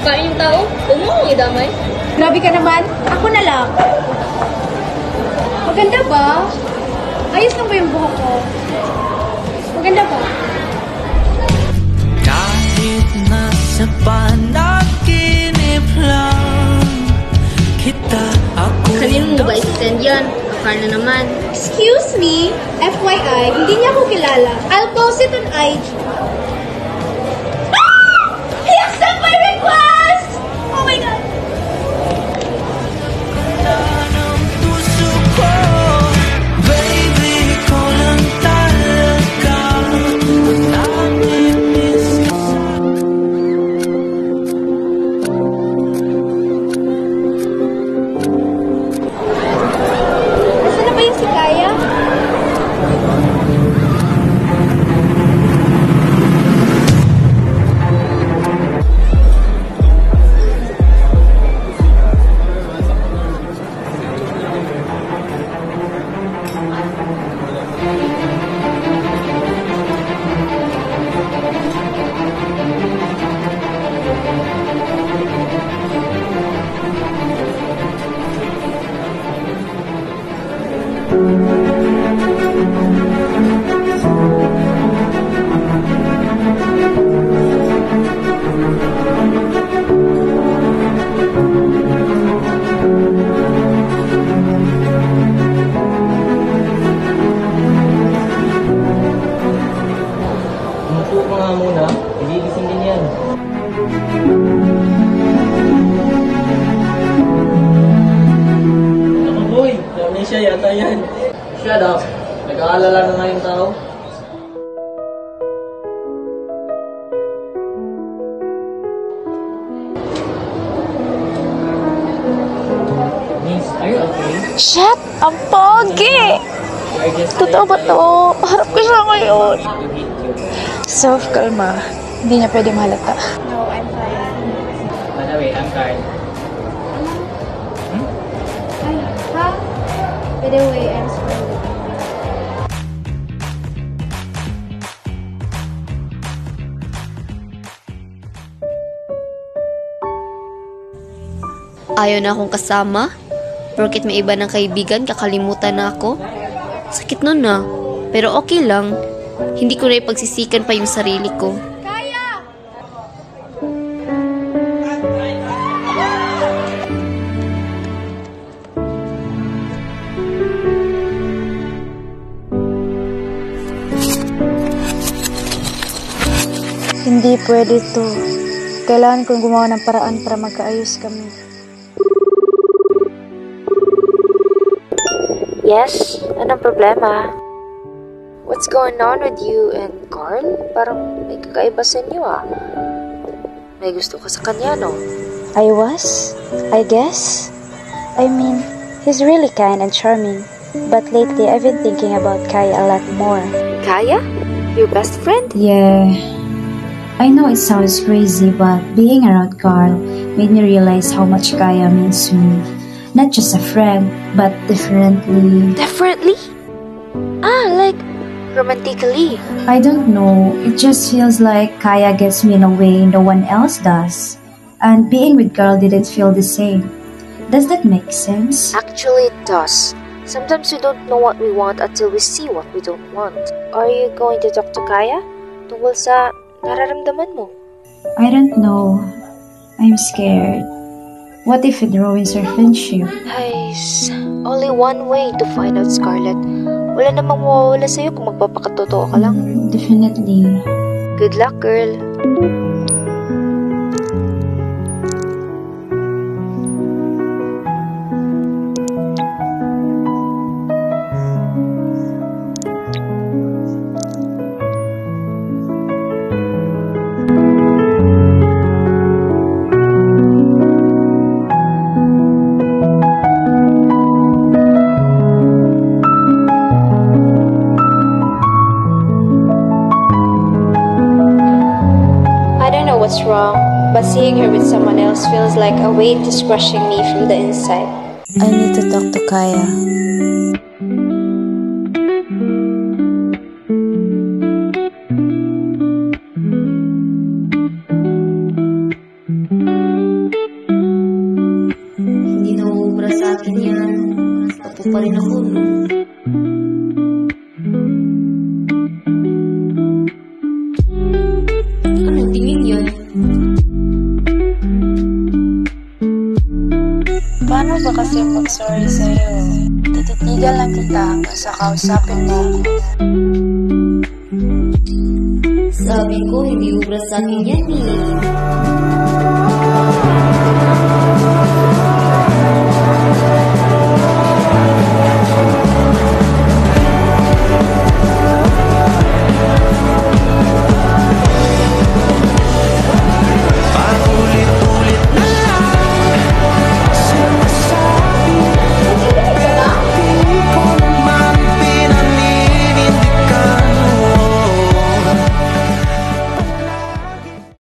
Kain yung tao? Huwag mo akong idamay. Grabe ka naman. Ako na lang. Maganda ba? Ayos lang ba yung buhok ko? Maganda ba? Kahit nasa panaginip lang kita, ako Kanino mo ba isi-send yan? Akala naman. Excuse me? FYI, hindi niya ako kilala. I'll post it on IG. He accepted my request! Oh my God! ng puso ko. Baby, ikaw lang talaga ang namimiss ko. Nasaan na ba yung si Kaya? Umupo ka nga muna. Nagigising din yan. Ako boy, amnesia yata yan. Shut up. Nag-aalala na nga yung tao. Miss, are you okay? Shit! Ang pogi! I just Totoo ba to? Harap ko siya ngayon. you hate you. Self, kalma. Hindi niya pwede mahalata. No, I'm fine. By the way, I'm Carl. Ay, ha? By the way, I'm sorry. Ayaw na akong kasama? Porket may iba ng kaibigan, kakalimutan na ako? Sakit nun na. Pero okay lang. Hindi ko na ipagsisikan pa yung sarili ko. Kaya! Hindi pwede to. Kailangan kong gumawa ng paraan para magkaayos kami. Yes? Anong problema? What's going on with you and Carl? Parang may kakaiba sa inyo May gusto ka sa kanya, no? I guess. I mean, he's really kind and charming. But lately, I've been thinking about Kaya a lot more. Kaya? Your best friend? Yeah, I know it sounds crazy, but being around Carl made me realize how much Kaya means to me. Not just a friend, but differently. Differently? Like romantically. I don't know, it just feels like Kaya gets me in a way no one else does. And being with Carl didn't feel the same. Does that make sense? Actually, it does. Sometimes we don't know what we want until we see what we don't want. Are you going to talk to Kaya? Tungkol sa nararamdaman mo? I don't know. I'm scared. What if it ruins our friendship? Guys, only one way to find out, Scarlett. Wala namang mawawala sa'yo kung magpapakatotoo ka lang. Definitely. Good luck, girl. What's wrong, but seeing her with someone else feels like a weight is crushing me from the inside. I need to talk to Kaya. pa rin ako, no? Anong tingin yun? Paano ba kasi mag-sorry sa'yo? Tititigan lang kita hanggang sa kausapin mo ako. Sabi ko, hindi ubra sa akin yan eh.